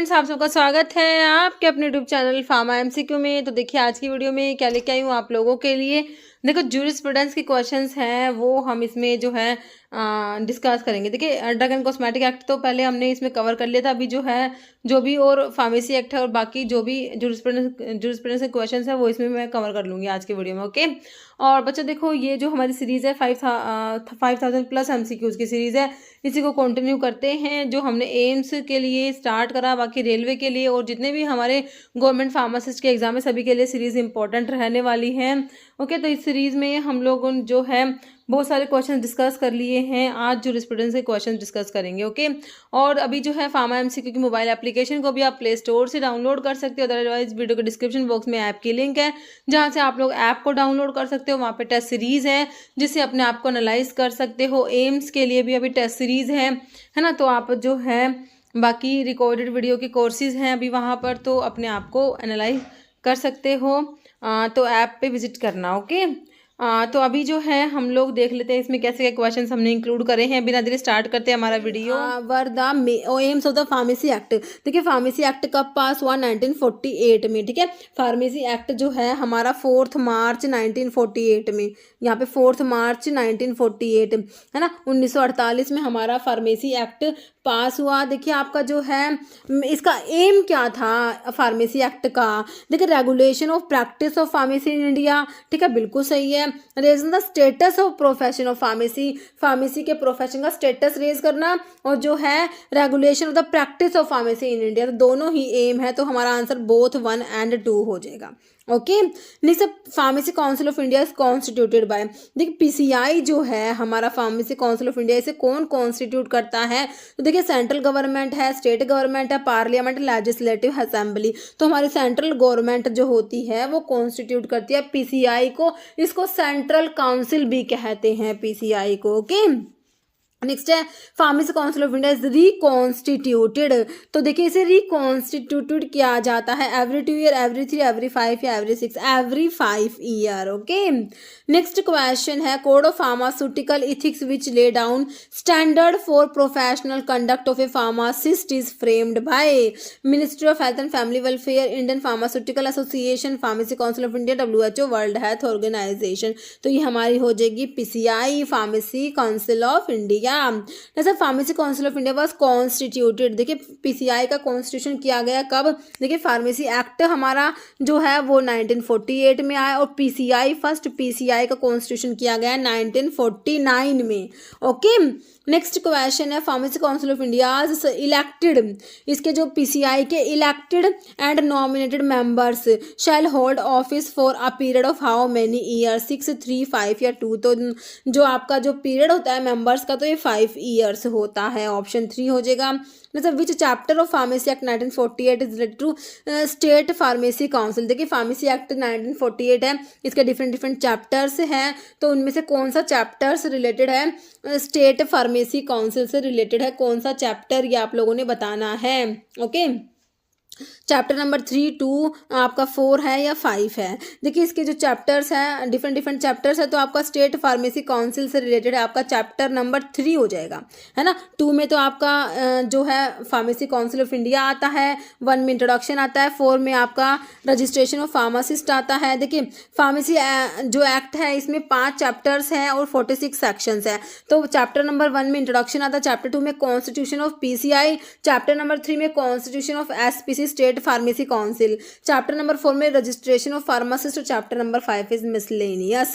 Friends, आप सबका स्वागत है आपके अपने यूट्यूब चैनल फार्मा एमसीक्यू में। तो देखिए आज की वीडियो में क्या लेके आई हूँ आप लोगों के लिए। देखो ज्यूरिस्प्रूडेंस के क्वेश्चंस हैं वो हम इसमें जो है डिस्कस करेंगे। देखिए ड्रग एंड कॉस्मेटिक एक्ट तो पहले हमने इसमें कवर कर लिया था। अभी जो है जो भी और फार्मेसी एक्ट है और बाकी जो भी ज्यूरिस्प्रूडेंस के क्वेश्चंस है वो इसमें मैं कवर कर लूँगी आज की वीडियो में। ओके, और बच्चों देखो ये जो हमारी सीरीज़ है 5000 प्लस एमसीक्यूज़ की सीरीज़ है, इसी को कंटिन्यू करते हैं। जो हमने एम्स के लिए स्टार्ट करा, बाकी रेलवे के लिए और जितने भी हमारे गवर्नमेंट फार्मासिस्ट के एग्जाम है सभी के लिए सीरीज़ इंपॉर्टेंट रहने वाली है। ओके, तो इस सीरीज़ में हम लोग जो है बहुत सारे क्वेश्चन डिस्कस कर लिए हैं। आज ज्यूरिस्प्रूडेंस के क्वेश्चन डिस्कस करेंगे। ओके, और अभी जो है फार्मा एमसीक्यू की मोबाइल एप्लीकेशन को भी आप प्ले स्टोर से डाउनलोड कर सकते हो। अदरवाइज वीडियो के डिस्क्रिप्शन बॉक्स में ऐप की लिंक है जहाँ से आप लोग ऐप को डाउनलोड कर सकते हो। वहाँ पे टेस्ट सीरीज़ है जिससे अपने आप को एनालाइज कर सकते हो। एम्स के लिए भी अभी टेस्ट सीरीज़ है ना, तो आप जो है बाकी रिकॉर्डेड वीडियो के कोर्सेज हैं अभी वहाँ पर, तो अपने आप को एनालाइज कर सकते हो। तो ऐप पे विजिट करना। ओके, तो अभी जो है हम लोग देख लेते हैं इसमें कैसे क्या क्वेश्चन हमने इंक्लूड करे हैं। बिना देरी स्टार्ट करते हैं हमारा video. Were the AIIMS of the pharmacy act. देखिए फार्मेसी एक्ट कब पास हुआ? 1948 में। ठीक है, फार्मेसी एक्ट जो है हमारा 4 मार्च 1948 में, यहाँ पे 4 मार्च 1948 है ना। 1948 में हमारा फार्मेसी एक्ट पास हुआ। देखिए आपका जो है इसका एम क्या था फार्मेसी एक्ट का? देखिए regulation of practice of pharmacy in India. ठीक है, बिल्कुल सही है। Raising the status of profession of pharmacy, pharmacy के प्रोफेशन का स्टेटस रेज करना, और जो है regulation of the practice of pharmacy in India. तो दोनों ही एम है, तो हमारा आंसर बोथ 1 and 2 हो जाएगा। Okay, next pharmacy council of India is constituted by. देखिए पीसीआई जो है हमारा फार्मेसी काउंसिल ऑफ इंडिया, इसे कौन कॉन्स्टिट्यूट करता है? तो देखिए सेंट्रल गवर्नमेंट है, स्टेट गवर्नमेंट है, पार्लियामेंट, लेजिस्लेटिव असेंबली। तो हमारी सेंट्रल गवर्नमेंट जो होती है वो कॉन्स्टिट्यूट करती है पीसीआई को। इसको सेंट्रल काउंसिल भी कहते हैं पीसीआई को। ओके, नेक्स्ट है pharmacy council of India is reconstituted. तो देखिए इसे रिकॉन्स्टिट्यूटेड किया जाता है एवरी 2 ईयर, एवरी 3, एवरी 5 या every 6? Every 5 year. Okay, next question है code of pharmaceutical ethics which lay down standard for professional conduct of a pharmacist is framed by ministry of health and family welfare, Indian pharmaceutical association, pharmacy council of India, WHO, world health organisation. तो ये हमारी हो जाएगी PCI, pharmacy council of India. जैसे pharmacy council of India was constituted. देखिए PCI का constitution किया गया कब? देखिए फार्मेसी एक्ट हमारा जो है वो 1948 में आया, और पीसीआई फर्स्ट पीसीआई का कॉन्स्टिट्यूशन किया गया 1949 में। ओके, नेक्स्ट क्वेश्चन है pharmacy council of India elected, इसके जो पीसीआई के elected and nominated members shall hold office for a period of how many year? 6, 3, 5 या 2? तो जो आपका जो पीरियड होता है मेंबर्स का तो ये 5 ईयर्स होता है। ऑप्शन 3 हो जाएगा। मतलब which chapter of pharmacy act 1948 is related to state pharmacy council? देखिए फार्मेसी एक्ट 1948 है, इसके डिफरेंट चैप्टर्स हैं, तो उनमें से कौन सा चैप्टर्स रिलेटेड है स्टेट फार्मेसी काउंसिल से रिलेटेड है? कौन सा चैप्टर ये आप लोगों ने बताना है। ओके, चैप्टर नंबर 3, 2 आपका 4 है या 5 है? देखिए इसके जो चैप्टर्स हैं डिफरेंट चैप्टर्स है, तो आपका स्टेट फार्मेसी काउंसिल से रिलेटेड है, आपका चैप्टर नंबर 3 हो जाएगा, है ना। 2 में तो आपका जो है फार्मेसी काउंसिल ऑफ इंडिया आता है, 1 में इंट्रोडक्शन आता है, 4 में आपका रजिस्ट्रेशन ऑफ फार्मासिस्ट आता है। देखिए फार्मेसी जो एक्ट है इसमें 5 चैप्टर्स हैं और 46 सेक्शंस है। तो चैप्टर नंबर 1 में इंट्रोडक्शन आता है, चैप्टर 2 में constitution of PCI, chapter number 3 में constitution of SPC state pharmacy council, chapter number 4 में रजिस्ट्रेशन ऑफ फार्मासिस्ट, और chapter number 5 is miscellaneous.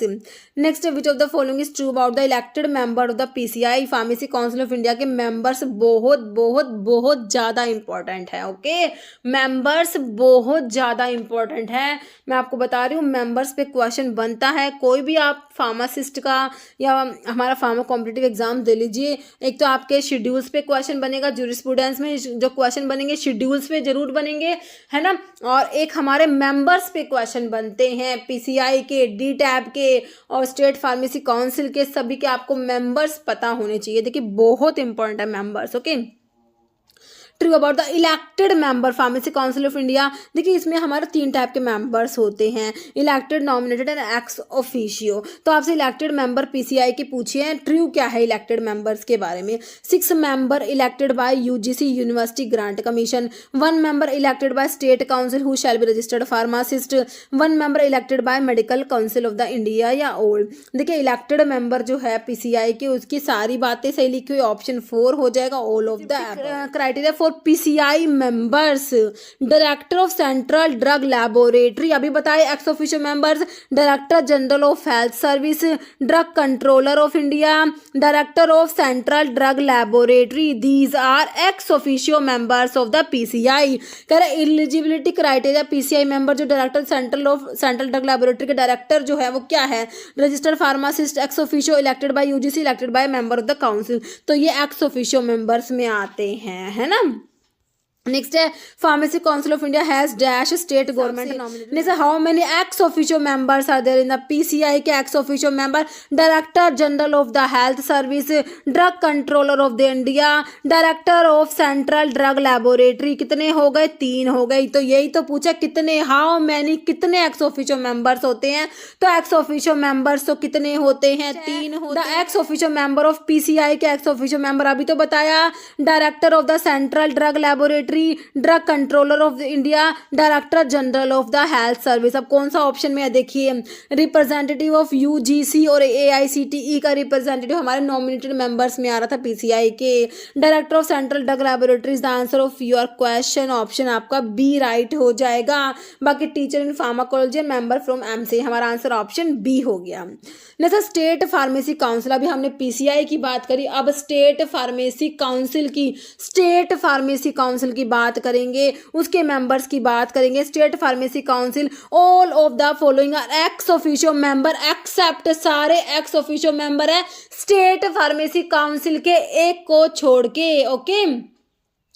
Next, which of the following is true about the elected member of the PCI? Pharmacy council of India के members बहुत बहुत बहुत ज़्यादा important है। Okay, members बहुत ज़्यादा इंपॉर्टेंट है। मैं आपको बता रही हूँ मेंबर्स पे क्वेश्चन बनता है। कोई भी आप फार्मासिस्ट का या हमारा फार्मा कॉम्पिटिटिव एग्जाम दे लीजिए, एक तो आपके शेड्यूल्स पे क्वेश्चन बनेगा, ज्यूरिस्प्रूडेंस में जो क्वेश्चन बनेंगे शेड्यूल्स पे जरूर बनेंगे, है ना, और एक हमारे मेंबर्स पे क्वेश्चन बनते हैं पीसीआई के, डी टैब के और स्टेट फार्मेसी काउंसिल के, सभी के आपको मेंबर्स पता होने चाहिए। देखिए बहुत इंपॉर्टेंट है members. Okay, true about the elected member pharmacy council of India. देखिए इसमें हमारे 3 टाइप के मेंबर्स होते हैं, elected, nominated and ex officio. तो आपसे इलेक्टेड मेंबर पीसीआई के पूछिए, ट्रू क्या है इलेक्टेड मेंबर्स के बारे में। 6 member elected by UGC university grant commission, 1 member elected by state council who shall be registered pharmacist, 1 member elected bye medical council of the India या old. देखिए elected member जो है PCI के, उसकी सारी बातें सही लिखी हुई, ऑप्शन 4 हो जाएगा all of the criteria for PCI members. Director of central drug laboratory, अभी बताए ex officio members, director general of health service, drug controller of India, director of central drug laboratory, these are ex officio members of the PCI. कह रहे eligibility criteria PCI member जो director central drug laboratory के director जो है वो क्या है, registered pharmacist, ex officio, elected by UGC, elected by member of the council. तो ये एक्स ऑफिशियो मेंबर्स में आते हैं, है ना। नेक्स्ट है pharmacy council of India has dash state government nominated. Next how many ex officio members are there in the PCI के ex officio member, director general of the health service, drug controller of the India, director of central drug laboratory. कितने हो गए, 3 हो गई। तो यही तो पूछा कितने, हाउ मेनी, कितने एक्स ऑफिशियो मेंबर्स होते हैं। तो एक्स ऑफिशियो मेंबर्स तो कितने होते हैं, 3 होते हैं। The x officio member of PCI के एक्स ऑफिशियो मेंबर अभी तो बताया, director of the central drug laboratory, drug controller of India, director general of the health service. अब कौन सा ऑप्शन में है देखिए, रिप्रेजेंटेटिव ऑफ यूजीसी और एआईसीटीई का रिप्रेजेंटेटिव हमारे नॉमिनेटेड मेंबर्स में आ रहा था पीसीआई के। Director of central drug laboratories the answer of your question, option आपका बी राइट हो जाएगा। बाकी teacher in pharmacology member from MC, हमारा आंसर ऑप्शन बी हो गया। नेक्स्ट स्टेट फार्मेसी काउंसिल, अभी हमने पीसीआई की बात करी, अब स्टेट फार्मेसी काउंसिल की बात करेंगे, उसके मेंबर्स की बात करेंगे। State pharmacy council all of the following are ex officio member except, सारे एक्स ऑफिशियो मेंबर है स्टेट फार्मेसी काउंसिल के, एक को छोड़ के। ओके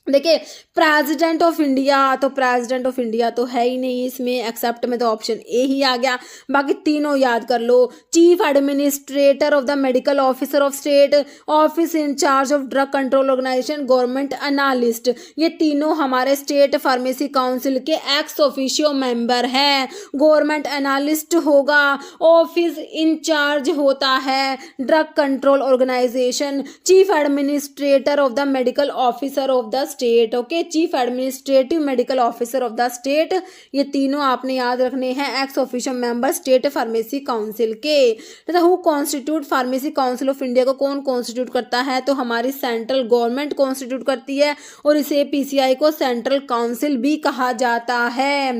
देखिए प्रेसिडेंट ऑफ इंडिया, तो प्रेसिडेंट ऑफ इंडिया तो है ही नहीं इसमें, एक्सेप्ट में तो ऑप्शन ए ही आ गया। बाकी तीनों याद कर लो, chief administrator of the medical officer of state, office in charge of drug control organisation, government analyst, ये तीनों हमारे स्टेट फार्मेसी काउंसिल के एक्स ऑफिशियो मेंबर हैं। गवर्नमेंट एनालिस्ट होगा, ऑफिस इंचार्ज होता है drug control organisation, chief administrator of the medical officer of the state. Okay, chief administrative medical officer of the state, ये तीनों आपने याद रखने हैं ex officio member state pharmacy council के। तथा who constitute pharmacy council of India को कौन कॉन्स्टिट्यूट करता है, तो हमारी सेंट्रल गवर्नमेंट कॉन्स्टिट्यूट करती है, और इसे पीसीआई को सेंट्रल काउंसिल भी कहा जाता है।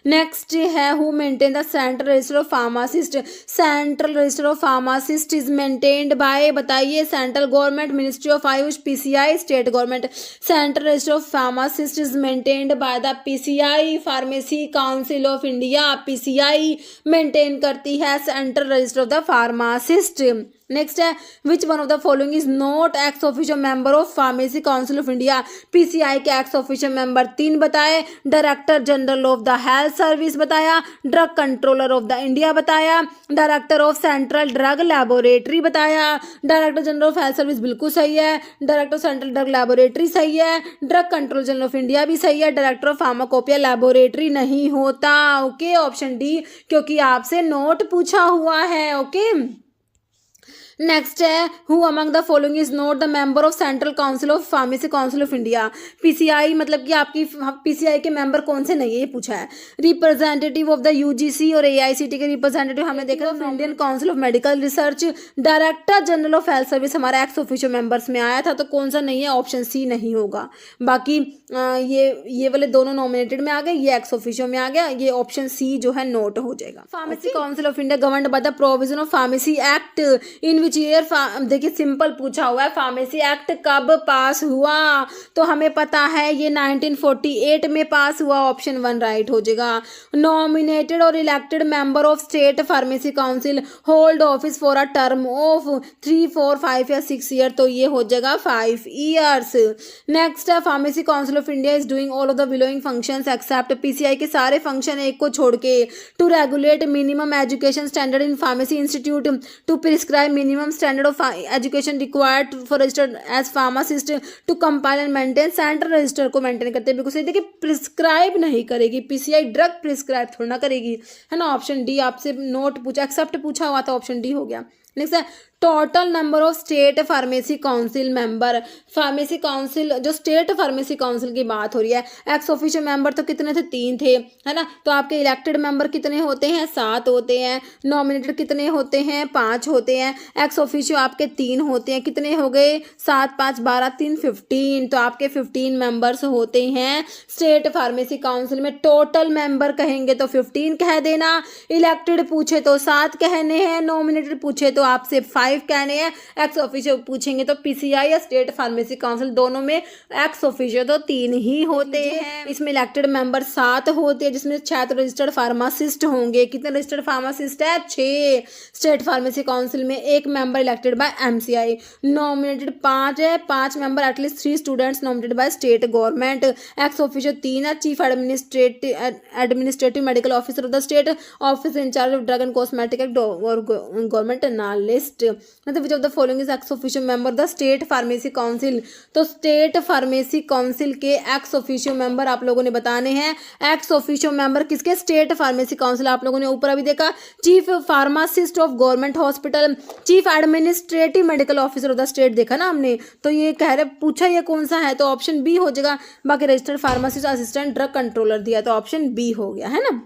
नेक्स्ट है who maintain the central register of pharmacist, central register of pharmacist is maintained by, बताइए, central government, ministry of AYUSH, PCI, state government. Central register of pharmacist is maintained by the PCI, pharmacy council of India, PCI maintain करती है central register of the pharmacist. Next है which one of the following is not ex officio member of pharmacy council of India. PCI के ex officio member 3 बताए, director general of the health service बताया, drug controller of the India बताया, director of central drug laboratory बताया। Director general of health service बिल्कुल सही है, director central drug laboratory सही है, drug control general of India भी सही है, डायरेक्टर ऑफ फार्माकोपिया लैबोरेटरी नहीं होता। ओके, ऑप्शन डी, क्योंकि आपसे नोट पूछा हुआ है। ओके नेक्स्ट है who among the following is not the member of central council of pharmacy council of India. PCI मतलब कि आपकी पीसीआई के मेंबर कौन से नहीं है ये पूछा है। रिप्रेजेंटेटिव ऑफ द यूजीसी और एआईसीटी के रिप्रेजेंटेटिव हमने देखा था Indian council of medical research, director general of health service हमारा एक्स ऑफिशियो मेंबर्स में आया था, तो कौन सा नहीं है, ऑप्शन सी नहीं होगा। बाकी ये वाले दोनों नॉमिनेटेड में आ गए, ये एक्स ऑफिशियो में आ गया, ये ऑप्शन सी जो है नोट हो जाएगा। Pharmacy council of India governed by the provision of pharmacy act in year, देखिए सिंपल पूछा हुआ है, फार्मेसी एक्ट कब पास हुआ, तो हमें पता है ये 1948 में पास हुआ, ऑप्शन 1 राइट हो जाएगा। नॉमिनेटेड और elected member of state pharmacy council hold office for a term of 3, 4, 5 या 6 ईयर, तो ये हो जाएगा 5 ईयर्स। नेक्स्ट है pharmacy council of India is doing all of the following functions except, PCI के सारे फंक्शन एक को छोड़ के, to regulate minimum education standard in pharmacy institute, to prescribe minimum minimum standard of education required for registered as pharmacist to compile and maintain central register को maintain करते हैं। बिल्कुल सही। देखिए प्रिस्क्राइब नहीं करेगी पीसीआई, ड्रग प्रिस्क्राइब थोड़ा ना करेगी, है ना। ऑप्शन डी आपसे नोट पूछा, एक्सेप्ट पूछा हुआ था, ऑप्शन डी हो गया। नेक्स्ट है total number of state pharmacy council member. Pharmacy council जो स्टेट फार्मेसी काउंसिल की बात हो रही है, एक्स ऑफिशियल मेंबर तो कितने थे, 3 थे, है ना। तो आपके इलेक्टेड मेंबर कितने होते हैं, 7 होते हैं। नॉमिनेटेड कितने होते हैं, 5 होते हैं। एक्स ऑफिशियल आपके 3 होते हैं, कितने हो गए, 7 5 12 3 15। तो आपके 15 मेंबर्स होते हैं स्टेट फार्मेसी काउंसिल में। टोटल मेंबर कहेंगे तो 15 कह देना, इलेक्टेड पूछे तो 7 कहने हैं, नॉमिनेटेड पूछे तो आपसे 5 कहने हैं, एक्स ऑफिशियल पूछेंगे तो पीसीआई या स्टेट फार्मेसी काउंसिल दोनों में एक्स ऑफिशियल तो 3 ही होते हैं। इसमें इलेक्टेड मेंबर 7 होते हैं, जिसमें 6 तो रजिस्टर्ड फार्मासिस्ट होंगे। कितने रजिस्टर्ड फार्मासिस्ट है, 6। स्टेट फार्मेसी काउंसिल में 1 member elected by MCI. Nominated 5 है, 5 member at least 3 students nominated by state government. Ex official 3 है, chief administrative medical officer of the state office in charge of drug and cosmetic act और government analyst. मतलब which of the following is ex official member the state pharmacy council. तो state pharmacy council के ex official member आप लोगों ने बताने हैं। Ex official member किसके, स्टेट फार्मेसी काउंसिल। आप लोगों ने ऊपर अभी देखा chief pharmacist of government hospital, chief administrative medical officer of the state देखा ना हमने। तो ये कह रहे पूछा ये कौन सा है, तो ऑप्शन बी हो जाएगा। बाकी registered pharmacist assistant drug controller दिया, तो ऑप्शन बी हो गया, है ना।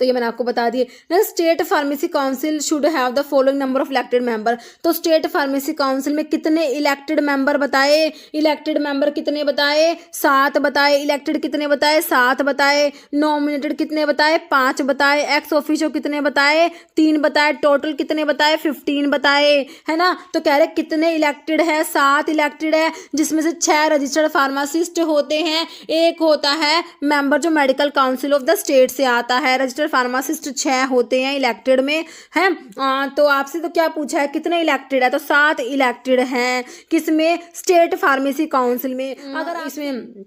तो ये मैंने आपको बता दिए ना। State pharmacy council should have the following number of elected member. तो स्टेट फार्मेसी काउंसिल में कितने इलेक्टेड मेंबर बताए, इलेक्टेड मेंबर कितने बताए, 7 बताए। इलेक्टेड कितने बताए, 7 बताए। नॉमिनेटेड कितने बताए, 5 बताए। एक्स ऑफिशियल कितने बताए, 3 बताए। टोटल कितने बताए, 15 बताए, है ना। तो कह रहे कितने इलेक्टेड है, 7 इलेक्टेड है, जिसमें से 6 रजिस्टर्ड फार्मासिस्ट होते हैं, 1 होता है मेंबर जो medical council of the state से आता है। रजिस्टर्ड फार्मासिस्ट 6 होते हैं इलेक्टेड में, है। तो आपसे तो क्या पूछा है, कितने इलेक्टेड है, तो 7 इलेक्टेड हैं, किसमें, स्टेट फार्मेसी काउंसिल में। अगर इसमें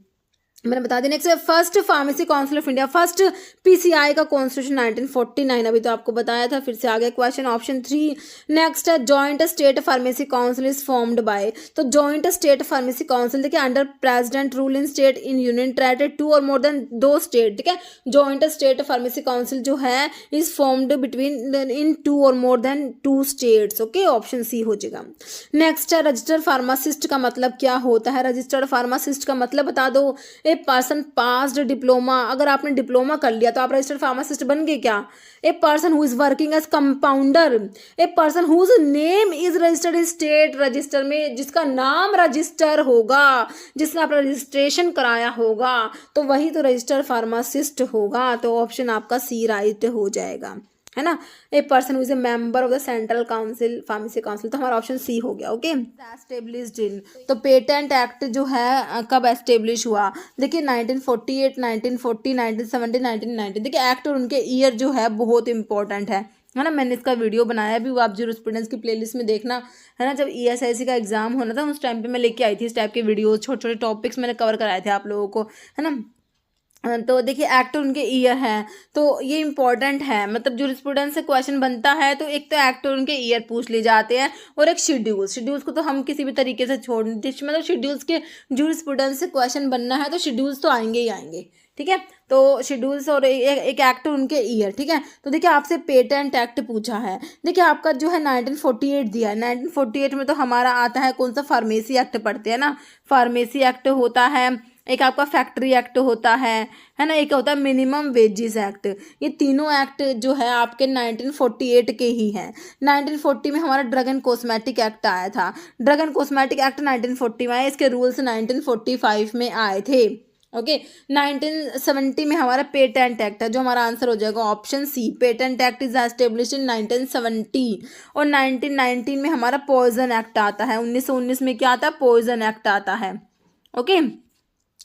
मैंने बता दें। Next first pharmacy council of India, first PCI का कॉन्स्टिट्यूशन 1949, अभी तो आपको बताया था, फिर से आ गया क्वेश्चन ऑप्शन 3। नेक्स्ट है joint state pharmacy council is formed by. तो जॉइंट स्टेट फार्मेसी काउंसिल देखिए under president rule in state in union territory 2 और मोर देन 2 स्टेट, ठीक है। जॉइंट स्टेट फार्मेसी काउंसिल जो है इज फॉर्म्ड बिटवीन इन 2 और more than 2 states, okay, option C हो जाएगा। नेक्स्ट है रजिस्टर्ड फार्मासिस्ट का मतलब क्या होता है। रजिस्टर्ड फार्मासिस्ट का मतलब बता दो, ए पर्सन पास्ड डिप्लोमा। अगर आपने डिप्लोमा कर लिया तो आप रजिस्टर्ड फार्मासिस्ट बन गए क्या। A person who is working as compounder, a person whose name is registered in state register में, जिसका नाम रजिस्टर होगा, जिसने आपका रजिस्ट्रेशन कराया होगा, तो वही तो रजिस्टर्ड फार्मासिस्ट होगा। तो ऑप्शन आपका सी राइट हो जाएगा, है ना। ए person who is a member of the central council pharmacy council, तो हमारा ऑप्शन सी हो गया, ओके। एस्टेब्लिश्ड इन, तो पेटेंट एक्ट जो है कब एस्टेब्लिश हुआ, देखिए 1948, 1940, 1970, 1990। देखिए एक्ट और उनके ईयर जो है बहुत इंपॉर्टेंट है ना। मैंने इसका वीडियो बनाया भी, वो आप जूरिस्प्रूडेंस की प्लेलिस्ट में देखना, है ना। जब ESIC का एग्जाम होना था उस टाइम पे मैं लेके आई थी इस टाइप के वीडियो, छोटे छोटे टॉपिक्स मैंने कवर कराए थे आप लोगों को, है ना। तो देखिए एक्ट उनके ईयर हैं, तो ये इंपॉर्टेंट है। मतलब जूरिस्प्रूडेंस से क्वेश्चन बनता है तो एक तो एक्ट और उनके ईयर पूछ ले जाते हैं, और एक शेड्यूल्स को तो हम किसी भी तरीके से छोड़ नहीं, मतलब शेड्यूल्स के जूरिस्प्रूडेंस से क्वेश्चन बनना है तो शेड्यूल्स तो आएंगे ही आएंगे, ठीक है। तो शेड्यूल्स और एक एक्ट उनके ईयर, ठीक है। तो देखिए आपसे पेटेंट एक्ट पूछा है, देखिए आपका जो है 1948 दिया है। 1948 में तो हमारा आता है कौन सा, फार्मेसी एक्ट पढ़ते हैं ना। फार्मेसी एक्ट होता है, एक आपका फैक्ट्री एक्ट होता है ना, एक होता है मिनिमम वेजेस एक्ट। ये तीनों एक्ट जो है आपके 1948 के ही हैं। 1940 में हमारा ड्रग एंड कॉस्मेटिक एक्ट आया था। ड्रग एंड कॉस्मेटिक एक्ट 1940 में आया, इसके रूल्स 1945 में आए थे, ओके। 1970 में हमारा पेटेंट एक्ट है, जो हमारा आंसर हो जाएगा option C. Patent act is established in 1970। और 1919 में हमारा पॉइजन एक्ट आता है। 1919 में क्या आता है, पॉइजन एक्ट आता है, ओके।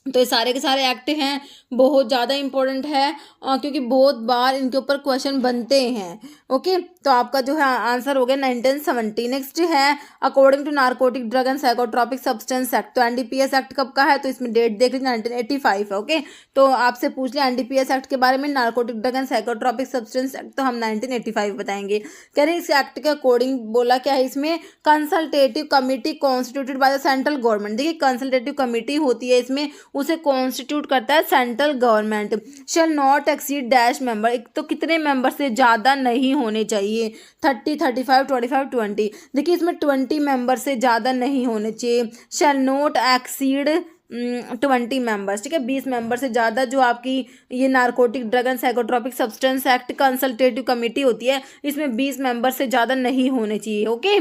तो ये सारे के सारे एक्ट हैं, बहुत ज़्यादा इंपॉर्टेंट है क्योंकि बहुत बार इनके ऊपर क्वेश्चन बनते हैं, ओके। तो आपका जो है आंसर हो गया 1970। नेक्स्ट है according to narcotic drug and psychotropic substance act. तो एनडीपीएस एक्ट कब का है, तो इसमें डेट देख लीजिए 1985 है। ओके, तो आपसे पूछ लिया एनडीपीएस एक्ट के बारे में, narcotic drug and psychotropic substance act, तो हम 1985 बताएंगे। कह रहे हैं इस एक्ट के अकॉर्डिंग बोला क्या है इसमें, consultative committee constituted by the central government. देखिए कंसल्टेटिव कमिटी होती है इसमें, उसे कॉन्स्टिट्यूट करता है central government. Shall not exceed dash member, एक तो कितने मेंबर से ज़्यादा नहीं होने चाहिए, 30, 35, 25, 20। देखिए इसमें 20 मेंबर से ज़्यादा नहीं होने चाहिए। शेल नॉट एक्सीड 20 मेंबर्स, ठीक है, 20 मेंबर से ज़्यादा जो आपकी ये narcotic drug and psychotropic substance act consultative committee होती है, इसमें 20 मेंबर से ज़्यादा नहीं होने चाहिए। ओके,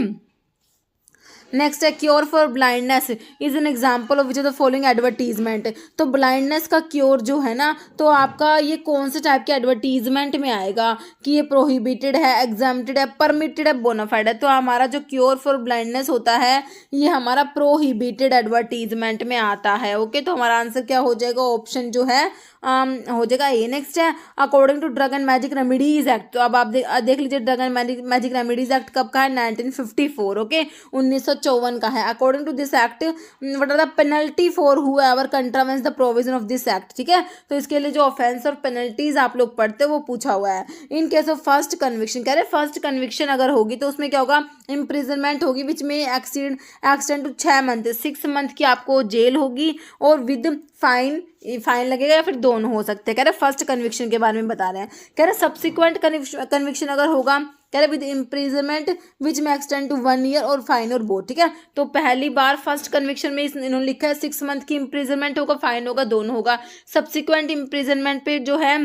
नेक्स्ट है cure for blindness is an example of which of the following advertisement. तो ब्लाइंडनेस का क्योर जो है ना, तो आपका ये कौन से टाइप के एडवर्टीजमेंट में आएगा कि ये प्रोहिबिटेड है, एग्जाम्प्टेड है, परमिटेड है, बोनाफाइड है। तो हमारा जो क्योर फॉर ब्लाइंडनेस होता है ये हमारा प्रोहिबिटेड एडवर्टीजमेंट में आता है। ओके, तो हमारा आंसर क्या हो जाएगा, ऑप्शन जो है हो जाएगा ए। नेक्स्ट है according to drug and magic remedies act. तो अब आप देख लीजिए drug and magic remedies act कब का है, 1954। ओके, 1954 का है। According to this act what are the penalty for whoever contravenes the provision of this act. ठीक है, तो इसके लिए जो ऑफेंस और पेनल्टीज आप लोग पढ़ते हो वो पूछा हुआ है। In case of first conviction, कह रहे फर्स्ट कन्विक्शन अगर होगी तो उसमें क्या होगा, इम्प्रिजनमेंट होगी विच में एक्सटेंड टू 6 मंथ, 6 मंथ की आपको जेल होगी और विद फाइन लगेगा, या फिर दोनों हो सकते हैं। कह रहे फर्स्ट कन्विक्शन के बारे में बता रहे हैं। कह रहे सब्सिक्वेंट कन्विक्शन अगर होगा, कह रहे विद इम्प्रिजनमेंट विच में एक्सटेंड टू 1 ईयर और फाइन और बोथ। ठीक है, तो पहली बार फर्स्ट कन्विक्शन में इन्होंने लिखा है 6 मंथ की इम्प्रिजनमेंट होगा, फाइन होगा, दोनों होगा। सब्सिक्वेंट इम्प्रिजनमेंट पे जो है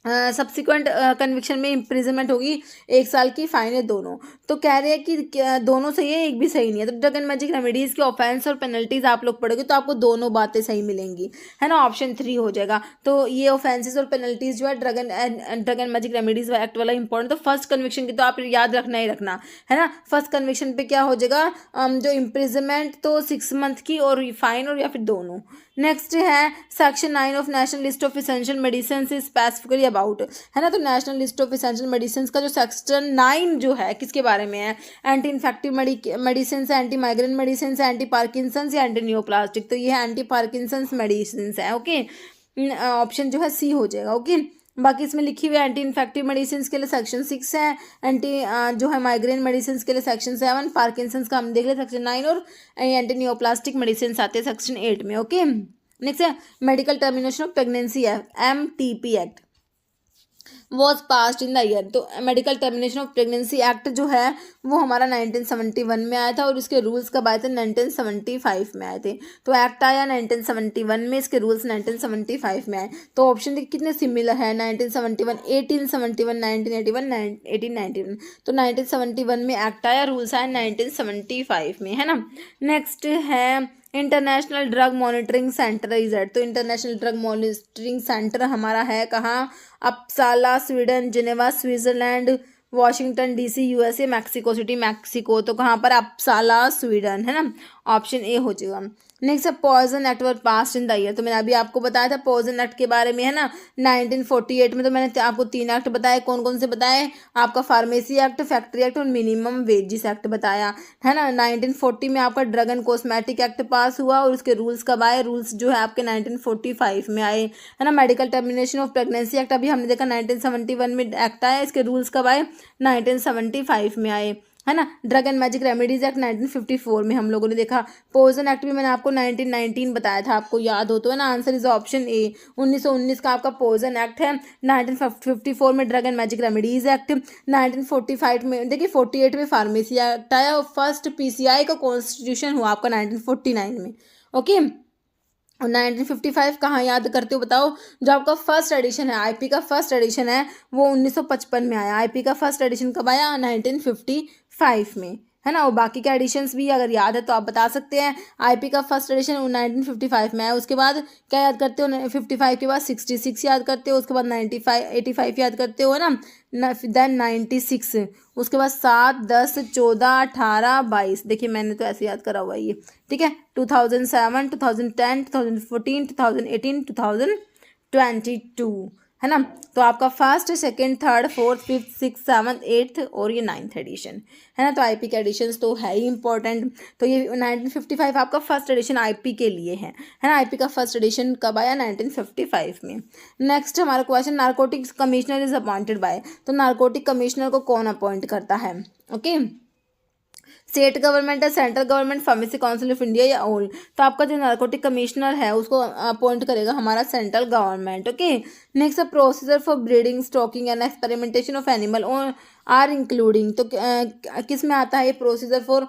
सब्सिक्वेंट कन्विक्शन में इम्प्रिजनमेंट होगी 1 साल की, फाइन है, दोनों। तो कह रहे हैं कि दोनों सही है, एक भी सही नहीं है। तो ड्रग एंड मैजिक रेमेडीज के ऑफेंस और पेनल्टीज आप लोग पढ़ोगे तो आपको दोनों बातें सही मिलेंगी, है ना, ऑप्शन 3 हो जाएगा। तो ये ऑफेंसेस और पेनल्टीज जो है drug and magic remedies act वाला इंपॉर्टेंट। तो फर्स्ट कन्विक्शन की तो आप याद रखना ही रखना, है ना। फर्स्ट कन्विक्शन पे क्या हो जाएगा, जो इम्प्रिजनमेंट तो 6 मंथ की और फाइन और या फिर दोनों। नेक्स्ट है section 9 of national list of essential medicine is specifically about, है ना। तो national list of essential medicine का जो सेक्शन 9 जो है किसके बारे में है, एंटी इन्फेक्टिव मेडिसिन है, एंटी माइग्रेन मेडिसिन है, एंटी पार्किंसंस या एंटी नियोप्लास्टिक। तो ये है एंटी पार्किंसंस मेडिसिन है। ओके, ऑप्शन जो है सी हो जाएगा। ओके, बाकी इसमें लिखी हुई एंटी इन्फेक्टिव मेडिसिन के लिए सेक्शन 6 है, एंटी जो है माइग्रेन मेडिसिन के लिए सेक्शन 7, पार्किंसंस का हम देख लें सेक्शन 9 और एंटी नियोप्लास्टिक मेडिसिन आते हैं सेक्शन 8 में। ओके, नेक्स्ट है medical termination of pregnancy act, MTP act was passed in the year. तो medical termination of pregnancy act जो है वो हमारा 1971 में आया था और इसके रूल्स कब आए थे, 1975 में आए थे। तो एक्ट आया 1971 में, इसके रूल्स 1975 में आए। तो ऑप्शन देखिए कितने सिमिलर है, 1971, 1871, 1981, 1891। तो 1971 में एक्ट आया, रूल्स आए 1975 में, है ना। नेक्स्ट है international drug monitoring centre is. तो इंटरनेशनल ड्रग मॉनिटरिंग सेंटर हमारा है कहाँ, Uppsala Sweden, Geneva Switzerland, Washington DC USA, Mexico City Mexico. तो कहाँ पर, अपसाला स्वीडन, है ना, ऑप्शन ए हो जाएगा। नेक्स्ट है poison act were passed in the year. तो मैंने अभी आपको बताया था पॉइजन एक्ट के बारे में, है ना, 1948 में। तो मैंने आपको 3 एक्ट बताए, कौन कौन से बताए, आपका फार्मेसी एक्ट, फैक्ट्री एक्ट और मिनिमम वेजेस एक्ट बताया, है ना। 1940 में आपका ड्रग एंड कॉस्मेटिक एक्ट पास हुआ और उसके रूल्स कब आए, रूल्स जो है आपके 1945 में आए, है ना। Medical termination of pregnancy act अभी हमने देखा 1971 में एक्ट आया, इसके रूल्स कब आए, 1975 में आए, है ना। Drug and magic remedies act 1954 में हम लोगों ने देखा। पॉइजन एक्ट भी मैंने आपको 1919 बताया था, आपको याद हो तो, है ना। आंसर इज ऑप्शन ए, 1919 का आपका पॉइजन एक्ट है। 1954 में drug and magic remedies act, 1945 में देखिए 48 में फार्मेसी एक्ट आया और फर्स्ट PCI का कॉन्स्टिट्यूशन हुआ आपका 1949 में। ओके, और 1955 कहाँ याद करते हो बताओ, जो आपका फर्स्ट एडिशन है IP का फर्स्ट एडिशन है वो 1955 में आया। IP का फर्स्ट एडिशन कब आया, 1955 में, है ना। और बाकी के एडिशंस भी अगर याद है तो आप बता सकते हैं। IP का फर्स्ट एडिशन 1955 में आया। उसके बाद क्या याद करते हो, 55 के बाद 66 याद करते हो, उसके बाद 85 याद करते हो, है ना, देन 96, उसके बाद 7, 10, 14, 18, 22। देखिए मैंने तो ऐसे याद करा हुआ है ये, ठीक है। 2007, 2010, 2014, 2018, 2022, है ना। तो आपका first, second, third, fourth, fifth, six, seventh, eighth और ये 9th एडिशन है ना। तो आईपी के एडिशंस तो है ही इंपॉर्टेंट। तो ये 1955 आपका फर्स्ट एडिशन आईपी के लिए है ना। आईपी का फर्स्ट एडिशन कब आया? 1955 में। नेक्स्ट हमारा question, narcotics commissioner is appointed by. तो नारकोटिक कमिश्नर को कौन अपॉइंट करता है? ओके, स्टेट गवर्नमेंट है, central government, pharmacy council of India या ऑल? तो आपका जो नारकोटिक कमिश्नर है उसको अपॉइंट करेगा हमारा central government. Okay, next procedure for breeding, stocking and experimentation of animal are including. तो किस में आता है ये procedure for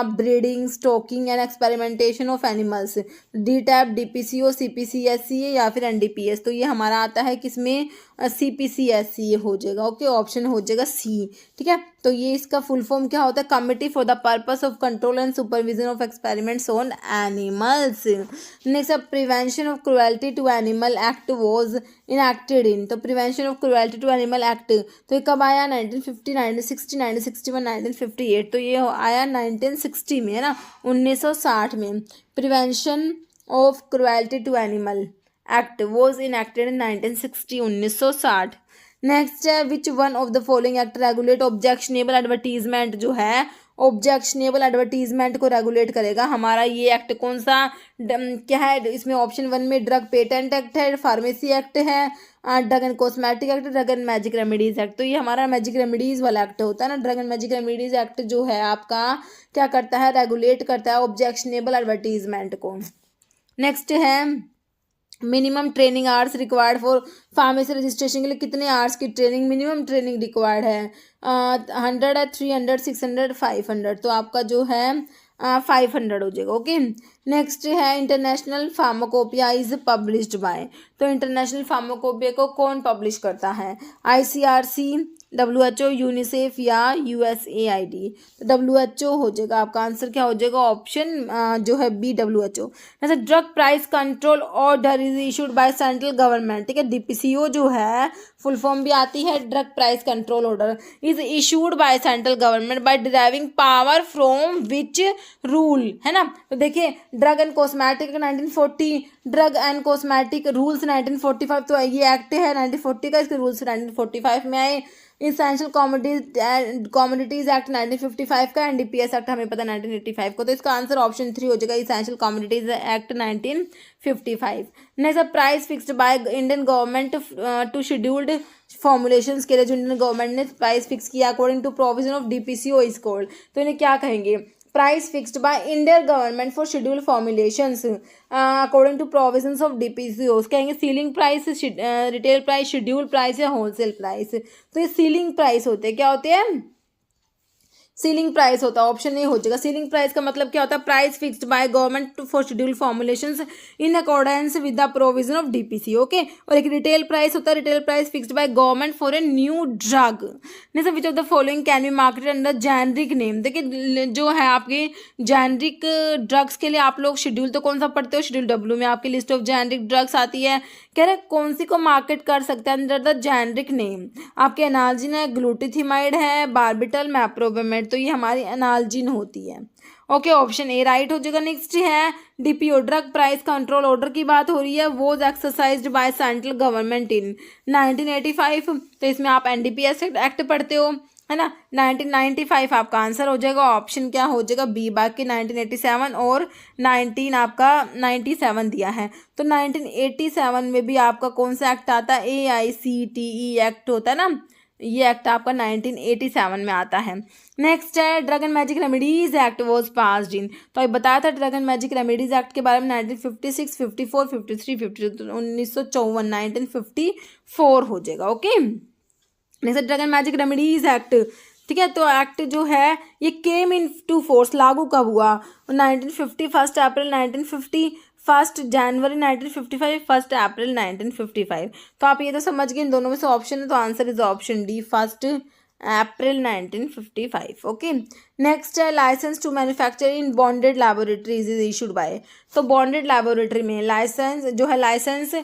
breeding, stocking and experimentation of animals? डीटैप, डीपीसीओ, सीपीसीएससी या फिर एनडीपीएस? तो ये हमारा आता है किसमें? सीपीसीएससी हो जाएगा। ओके, ऑप्शन हो जाएगा सी। ठीक है, तो ये इसका फुल फॉर्म क्या होता है? Committee for the purpose of control and supervision of experiments on animals. Next, prevention of cruelty to animal act was enacted in. तो prevention of cruelty to animal act तो ये कब आया? 1950, 1960, 1961, 1958। तो ये आया 1960 में, है ना, 1960 में। Prevention of cruelty to animal act was enacted in 1960, 1960। Next है, which one of the following act regulate objectionable advertisement? जो है ऑब्जेक्शनेबल एडवर्टीजमेंट को रेगुलेट करेगा हमारा ये एक्ट कौन सा? क्या है इसमें? ऑप्शन 1 में ड्रग पेटेंट एक्ट है, फार्मेसी एक्ट है, drug and cosmetic act, drug and magic remedies act. तो ये हमारा मैजिक रेमेडीज वाला एक्ट होता है ना। Drug and magic remedies act जो है आपका क्या करता है? रेगुलेट करता है ऑब्जेक्शनेबल एडवर्टीजमेंट को। नेक्स्ट है, minimum training hours required for pharmacy registration के लिए कितने आवर्स की ट्रेनिंग, मिनिमम ट्रेनिंग रिक्वायर्ड है? 100 है, 300, 600, 500। तो आपका जो है 500 हो जाएगा। ओके, नेक्स्ट है, international pharmacopoeia is published by. तो इंटरनेशनल फार्माकोपिया को कौन पब्लिश करता है? ICRC, WHO, यूनिसेफ या USAID? तो WHO हो जाएगा आपका आंसर। क्या हो जाएगा? ऑप्शन जो है बी, WHO। जैसे drug price control order is issued bye central government. ठीक है, DPCO जो है फुल फॉर्म भी आती है drug price control order, is issued bye central government by deriving power from which rule? है ना। तो देखिए, drug and cosmetic 1940, drug and cosmetic rules 1945। तो ये एक्ट है 1940 का, इसके रूल्स 1945 में आए। इसेंशियल कॉमोडिटीज एक्ट 1955 का, एनडीपीएस एक्ट हमें पता है 1985 को। तो इसका आंसर ऑप्शन 3 हो जाएगा, essential commodities act 1955। Next, price fixed by Indian government to scheduled formulations के लिए जो इंडियन गवर्नमेंट ने प्राइस फिक्स किया according to provision of DPCO is called. तो इन्हें क्या कहेंगे? Price fixed by Indian government for schedule formulations according to provisions of DPCO कहेंगे ceiling price, retail price, schedule price या होलसेल प्राइस? तो ये सीलिंग प्राइस होते हैं। क्या होते हैं? सीलिंग प्राइस होता है। ऑप्शन ए हो जाएगा। सीलिंग प्राइस का मतलब क्या होता है? Price fixed by government for schedule formulations in accordance with the provision of DPCO। Okay, और एक रिटेल प्राइस होता है, retail price fixed by government for a new drug. Next, which of the following can be marketed under generic name? देखिए, जो है आपके generic drugs के लिए आप लोग शेड्यूल तो कौन सा पढ़ते हो? शेड्यूल W में आपकी लिस्ट ऑफ जेनरिक ड्रग्स आती है। कह रहे कौन सी को मार्केट कर सकते हैं अंडर द जेनरिक नेम? आपके एनाल्जिन है, ग्लूटाथियोनाइड है, बार्बिटल, मैप्रोवेमेट। तो ये हमारी एनाल्जिन होती है। ओके, ऑप्शन ए राइट हो जाएगा। नेक्स्ट है, DPO drug price control order की बात हो रही है, was exercised bye central government in 1985। तो इसमें आप NDPS एक्ट पढ़ते हो, है ना। 1995 आपका आंसर हो जाएगा। ऑप्शन क्या हो जाएगा? बी। बाकी 1987 और 19 आपका 97 दिया है। तो 1987 में भी आपका कौन सा एक्ट आता है? AICTE एक्ट होता है ना। ये एक्ट आपका 1987 में आता है। नेक्स्ट है, drug and magic remedies act was passed इन। तो ये बताया था drug and magic remedies act के बारे में 1956, 54, 53, 52, 1954, 1954 हो जाएगा। Okay, next drug and magic remedies act. ठीक है, तो एक्ट जो है ये केम इन टू फोर्स, लागू कब हुआ? 1950, 1 अप्रैल 1950, 1 जनवरी 1955, 1 अप्रैल 1955। तो आप ये तो समझ गए, इन दोनों में से ऑप्शन है, तो आंसर इज ऑप्शन डी, 1 अप्रैल 1955। ओके, नेक्स्ट है, licence to manufacture in bonded laboratories is issued by. तो बॉन्डेड लैबोरेटरी में लाइसेंस जो है, licence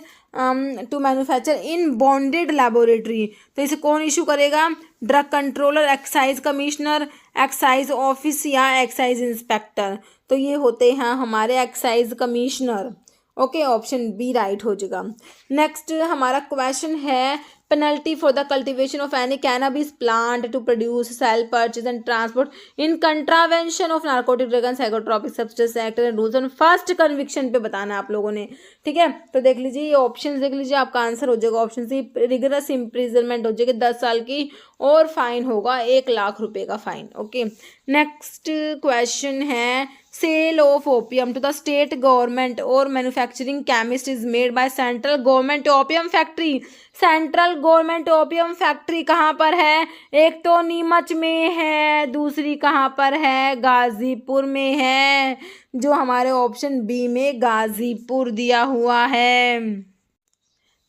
to manufacture in bonded laboratory, तो इसे कौन इशू करेगा? Drug controller, excise commissioner, excise office या एक्साइज इंस्पेक्टर? तो ये होते हैं हमारे excise commissioner. Okay, option B right हो जाएगा। नेक्स्ट हमारा क्वेश्चन है penalty for the cultivation of any cannabis plant to produce, sell, purchase and transport in contravention of narcotic drug and psychotropic substance act and rules on first conviction पे बताना है आप लोगों ने। ठीक है, तो देख लीजिए ये ऑप्शन देख लीजिए, आपका आंसर हो जाएगा ऑप्शन सी, रिगरस इम्प्रिजनमेंट हो जाएगी 10 साल की और फाइन होगा 1 लाख रुपए का फाइन। ओके, नेक्स्ट क्वेश्चन है sale of opium to the state government और manufacturing chemist is made by central government opium factory. Central government opium factory कहाँ पर है? एक तो नीमच में है, दूसरी कहाँ पर है? गाजीपुर में है, जो हमारे ऑप्शन बी में गाजीपुर दिया हुआ है।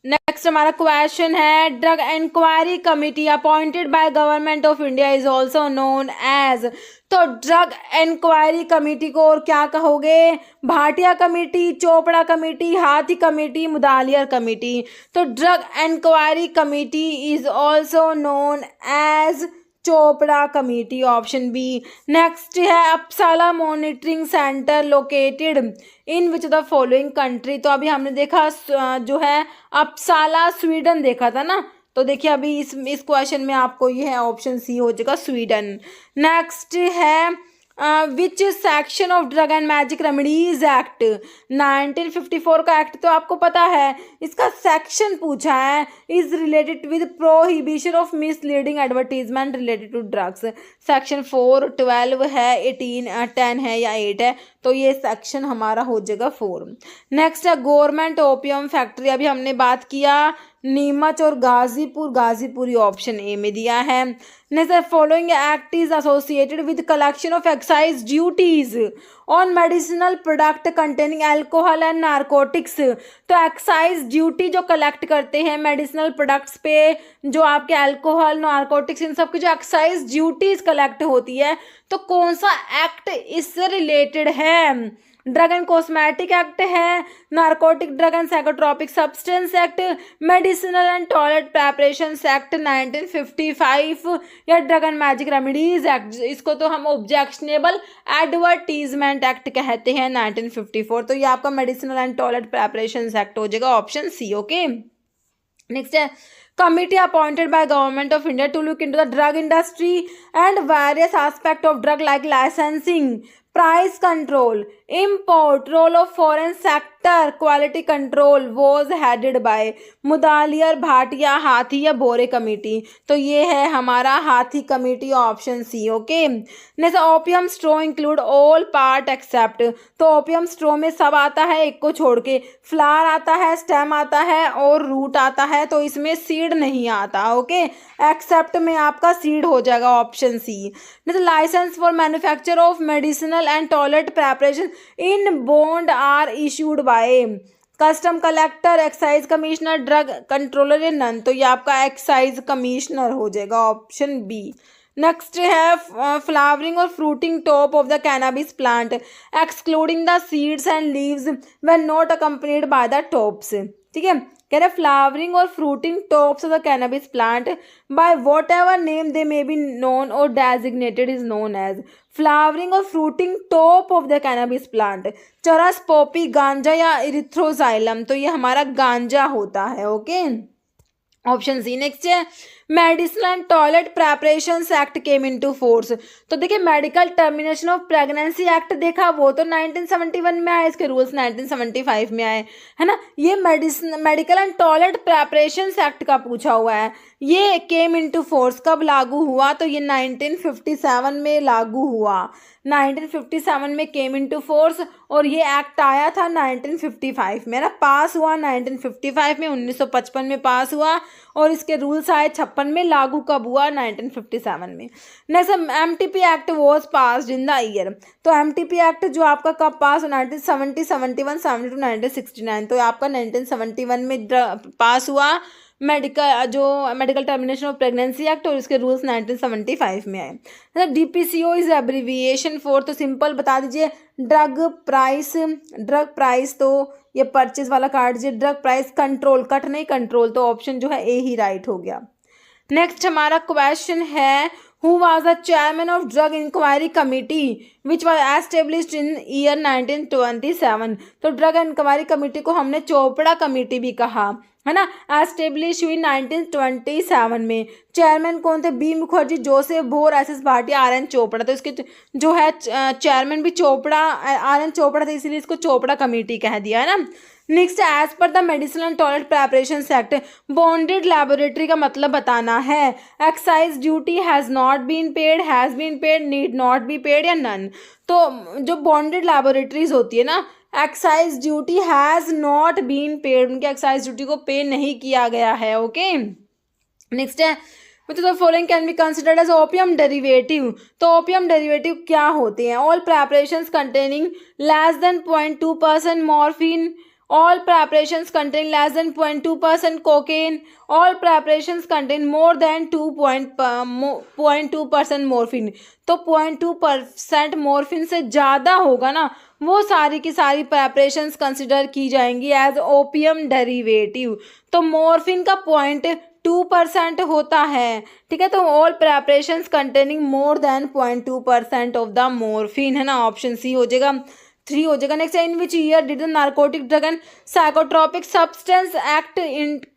नेक्स्ट हमारा क्वेश्चन है drug inquiry committee appointed by government of India is also known as. तो ड्रग इंक्वायरी कमेटी को और क्या कहोगे? Bhatia committee, Chopra committee, Hathi committee, Mudaliar committee. तो drug inquiry committee is also known as Chopra committee, option B. Next है Uppsala monitoring centre located in which the following country. तो अभी हमने देखा जो है अपसाला स्वीडन देखा था ना, तो देखिए अभी इस क्वेश्चन में आपको ये है ऑप्शन सी हो जाएगा स्वीडन। नेक्स्ट है which section of drug and magic remedies act 1954 का एक्ट तो आपको पता है, इसका सेक्शन पूछा है is related with prohibition of misleading advertisement related to drugs. Section 4, 12 है, 18, 10 है या 8 है, तो ये सेक्शन हमारा हो जाएगा 4। नेक्स्ट है गवर्नमेंट ओपियम फैक्ट्री, अभी हमने बात किया नीमच और गाजीपुर, गाजीपुर ही ऑप्शन ए में दिया है। Next following act is associated with collection of excise duties on medicinal product containing alcohol and narcotics. तो एक्साइज ड्यूटी जो कलेक्ट करते हैं मेडिसिनल प्रोडक्ट्स पे, जो आपके अल्कोहल, नारकोटिक्स, इन सब की जो एक्साइज ड्यूटीज कलेक्ट होती है, तो कौन सा एक्ट इससे रिलेटेड है? ड्रग एंड कॉस्मेटिक एक्ट है, narcotic drug and psychotropic substance act, medicinal and toilet preparation act 1955 या drug and magic remedies act, इसको तो हम ऑब्जेक्शनेबल एडवर्टीजमेंट एक्ट कहते हैं 1954। तो ये आपका medicinal and toilet preparation act हो जाएगा ऑप्शन सी। ओके, नेक्स्ट है committee appointed by government of India to look into the drug industry and various aspects of drug like licensing, price control, import, role of foreign sector, quality control was headed by Mudaliar, Bhatia, Hathi या Bore committee. तो ये है हमारा Hathi committee option C. Okay, next opium straw include all part except. तो opium straw में सब आता है एक को छोड़ के, फ्लावर आता है, स्टेम आता है और रूट आता है, तो इसमें सीड नहीं आता। ओके, एक्सेप्ट में आपका सीड हो जाएगा option C. Next licence for manufacture of medicinal and toilet preparation in bond are issued by custom collector, excise commissioner, drug controller या नन। तो ये आपका एक्साइज कमिश्नर हो जाएगा ऑप्शन बी। नेक्स्ट है फ्लावरिंग और fruiting top of the cannabis plant excluding the seeds and leaves when not accompanied by the tops. ठीक है, कह रहे फ्लावरिंग और fruiting tops of the cannabis plant by whatever name they may be known or designated is known as. Flowering और fruiting top of the cannabis plant, charas, poppy, ganja या erythroxylum. तो ये हमारा गांजा होता है। Okay, option C. नेक्स्ट है medicinal and toilet preparation act came into force. तो देखिए medical termination of pregnancy act देखा, वो तो 1971 में आया, इसके रूल्स 1975 में आए, है ना। ये medical and toilet preparation act का पूछा हुआ है, ये केम इनटू फोर्स कब लागू हुआ? तो ये 1957 में लागू हुआ, 1957 में केम इनटू फोर्स, और ये एक्ट आया था 1955 में ना, पास हुआ 1955 में, 1955 में पास हुआ, और इसके रूल्स आए 56 में, लागू कब हुआ? 1957 में। Next MTP act was passed in the year. तो एमटीपी एक्ट जो आपका कब पास हुआ? 1970, 71, 72, 1969। तो आपका 1971 में पास हुआ medical termination of pregnancy act, और इसके रूल्स 1975 में आए। मतलब डीपीसीओ इज एब्रीविएशन फॉर, तो सिंपल बता दीजिए ड्रग प्राइस तो ये परचेज वाला काट दीजिए, ड्रग प्राइस कंट्रोल, कट नहीं कंट्रोल, तो ऑप्शन जो है ए ही राइट हो गया। नेक्स्ट हमारा क्वेश्चन है who was the chairman of drug inquiry committee which was established in year 1927। तो ड्रग इंक्वायरी कमेटी को हमने चोपड़ा कमेटी भी कहा, है ना। एस्टेब्लिश हुई 1927 में। चेयरमैन कौन थे? B Mukherjee, Joseph Bhore, S S Bhatia, R N Chopra. तो इसके जो है चेयरमैन भी चोपड़ा, आर एन चोपड़ा थे, इसीलिए इसको चोपड़ा कमेटी कह दिया, है ना। Next, as per the medicinal and toilet preparation act, bonded laboratory का मतलब बताना है। Excise duty has not been paid, has been paid, need not be paid या नन। तो जो बॉन्डेड लेबोरेटरीज होती है ना, excise duty has not been paid, उनके एक्साइज ड्यूटी को पे नहीं किया गया है। ओके, नेक्स्ट है the following can be considered as opium derivative. तो ओपियम डेरिवेटिव क्या होते हैं? All preparations containing less than 0.2% morphine, all preparations contain less than 0.2% cocaine, all preparations contain more than 0.2% morphine। तो 0.2% मॉर्फिन से ज़्यादा होगा ना, वो सारी की सारी प्रेपरेशंस कंसिडर की जाएंगी एज ओपियम डेरिवेटिव। तो मॉर्फिन का 0.2% होता है, ठीक है। तो all preparations containing more than 0.2% of the morphine, है ना। ऑप्शन सी हो जाएगा, 3 हो जाएगा। Next, in which year did the narcotic drug and psychotropic substance act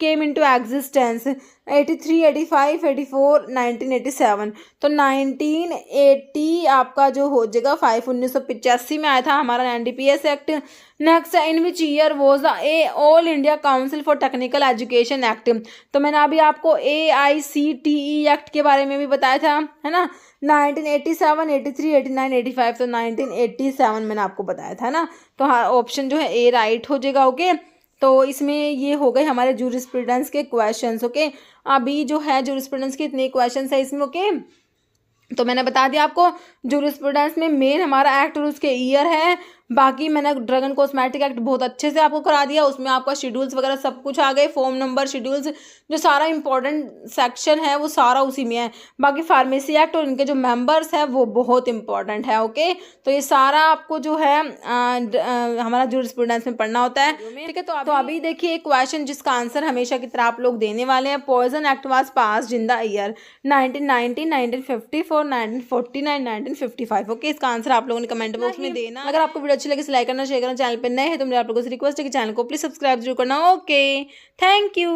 came into existence? 83, 85, 84, 1987। तो 1980 आपका जो हो जाएगा 1985 में आया था हमारा NDPS act. Next, in which year was the all India council for technical education act? तो मैंने अभी आपको AICTE एक्ट के बारे में भी बताया था, है ना। 1987, 83, 89, 85। तो 1987 मैंने आपको बताया था ना। तो हाँ, ऑप्शन जो है ए राइट हो जाएगा। ओके, तो इसमें ये हो गए हमारे जूरिस्प्रूडेंस के क्वेश्चंस। ओके, अभी जो है जूरिस्प्रूडेंस के इतने क्वेश्चंस है इसमें। ओके, तो मैंने बता दिया आपको जूरिस्प्रूडेंस में मेन हमारा एक्ट और उसके ईयर है। बाकी मैंने ड्रग एंड कॉस्मेटिक एक्ट बहुत अच्छे से आपको करा दिया, उसमें आपका शेड्यूल्स वगैरह सब कुछ आ गए, फॉर्म नंबर, शेड्यूल्स, जो सारा इंपॉर्टेंट सेक्शन है वो सारा उसी में है। बाकी फार्मेसी एक्ट और इनके जो मेंबर्स है वो बहुत इंपॉर्टेंट है। ओके, तो ये सारा आपको जो है हमारा जूरिस्प्रूडेंस में पढ़ना होता है, ठीक है। तो अभी देखिए एक क्वेश्चन जिसका आंसर हमेशा की तरह आप लोग देने वाले हैं। Poison act was passed in the year 1990, 1954, 1949, 1955। Okay, इसका आंसर आप लोगों ने कमेंट बॉक्स में देना। अगर आपको वीडियो अच्छी लगे तो लाइक करना, शेयर करना, चैनल पे नए हैं तो मेरे आप लोगों से रिक्वेस्ट है कि चैनल को प्लीज सब्सक्राइब जरूर करना। Okay, thank you.